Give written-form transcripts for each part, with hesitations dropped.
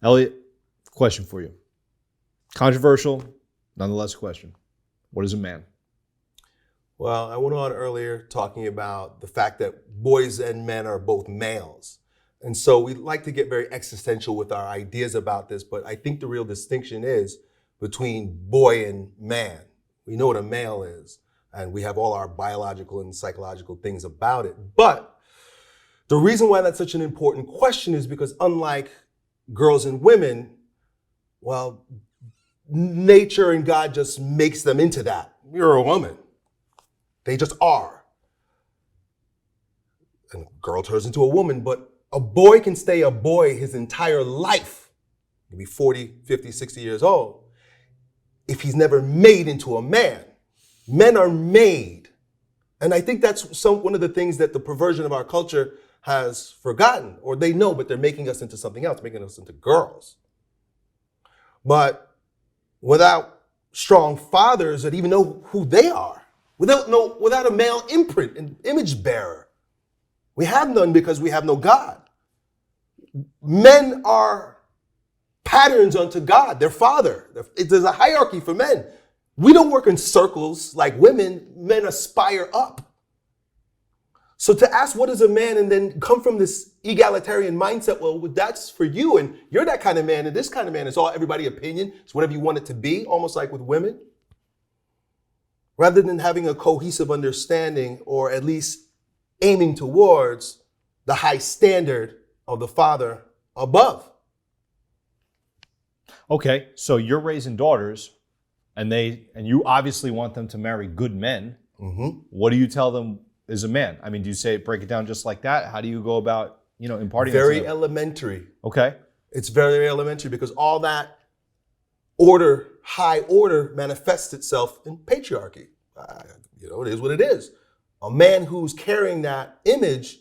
Elliot, question for you. Controversial, nonetheless question. What is a man? Well, I went on earlier talking about the fact that boys and men are both males. And so we like to get very existential with our ideas about this, but I think the real distinction is between boy and man. We know what a male is, and we have all our biological and psychological things about it. But the reason why that's such an important question is because unlike girls and women, well, nature and God just makes them into that. You're a woman. They just are. And a girl turns into a woman, but a boy can stay a boy his entire life. He can be 40, 50, 60 years old if he's never made into a man. Men are made. And I think that's one of the things that the perversion of our culture has forgotten, or they know, but they're making us into something else, making us into girls. But without strong fathers that even know who they are, without a male imprint and image bearer, we have none because we have no God. Men are patterns unto God, their father. There's a hierarchy for men. We don't work in circles like women. Men aspire up. So to ask what is a man and then come from this egalitarian mindset, well, that's for you and you're that kind of man and this kind of man is all everybody's opinion. It's whatever you want it to be, almost like with women. Rather than having a cohesive understanding or at least aiming towards the high standard of the father above. Okay, so you're raising daughters and you obviously want them to marry good men. Mm-hmm. What do you tell them is a man? I mean, do you say break it down just like that? How do you go about, imparting that to them? Very elementary. Okay. It's very elementary because all that order, high order, manifests itself in patriarchy. It is what it is. A man who's carrying that image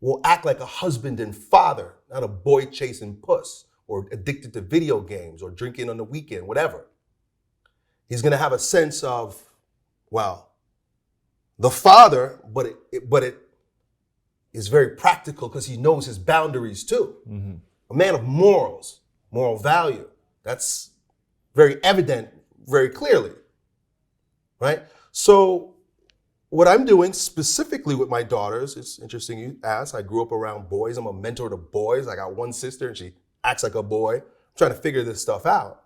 will act like a husband and father, not a boy chasing puss or addicted to video games or drinking on the weekend, whatever. He's going to have a sense of, the father, but it is very practical because he knows his boundaries too. Mm-hmm. A man of morals, moral value. That's very evident, very clearly, right? So what I'm doing specifically with my daughters, it's interesting you ask, I grew up around boys. I'm a mentor to boys. I got one sister and she acts like a boy. I'm trying to figure this stuff out.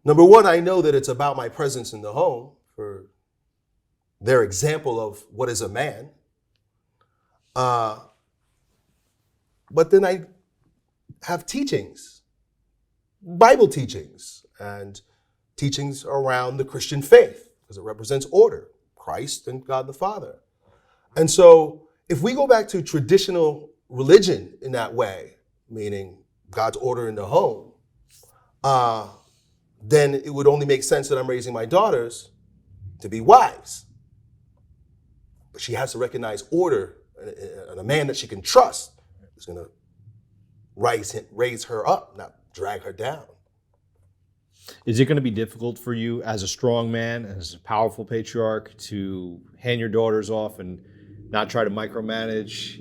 Number one, I know that it's about my presence in the home for their example of what is a man. But then I have teachings, Bible teachings, and teachings around the Christian faith, because it represents order, Christ and God the Father. And so if we go back to traditional religion in that way, meaning God's order in the home, then it would only make sense that I'm raising my daughters to be wives. But she has to recognize order, and a man that she can trust is going to raise her up, not drag her down. Is it going to be difficult for you as a strong man, as a powerful patriarch, to hand your daughters off and not try to micromanage,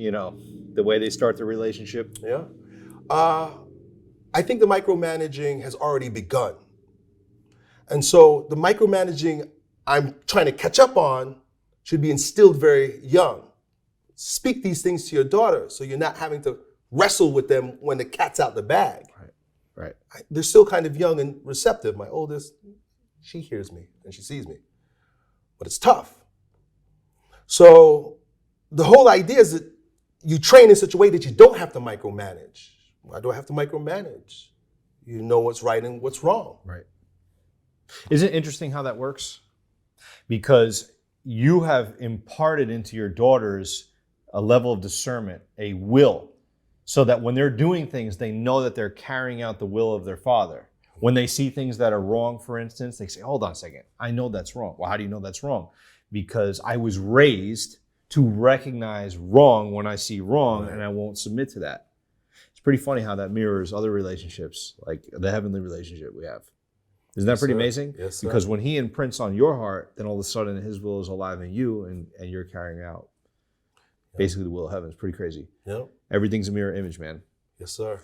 the way they start the relationship? Yeah. I think the micromanaging has already begun. And so the micromanaging I'm trying to catch up on should be instilled very young. Speak these things to your daughter so you're not having to wrestle with them when the cat's out the bag. Right. They're still kind of young and receptive. My oldest, she hears me and she sees me. But it's tough. So the whole idea is that you train in such a way that you don't have to micromanage. Why do I have to micromanage? You know what's right and what's wrong. Right. Isn't it interesting how that works? Because you have imparted into your daughters a level of discernment, a will, so that when they're doing things, they know that they're carrying out the will of their father. When they see things that are wrong, for instance, they say, hold on a second, I know that's wrong. Well, how do you know that's wrong? Because I was raised to recognize wrong when I see wrong, and I won't submit to that. It's pretty funny how that mirrors other relationships, like the heavenly relationship we have. Isn't that pretty amazing? Yes, sir. Because when he imprints on your heart, then all of a sudden his will is alive in you, and you're carrying out basically the will of heaven. It's pretty crazy. Yep. Everything's a mirror image, man. Yes, sir.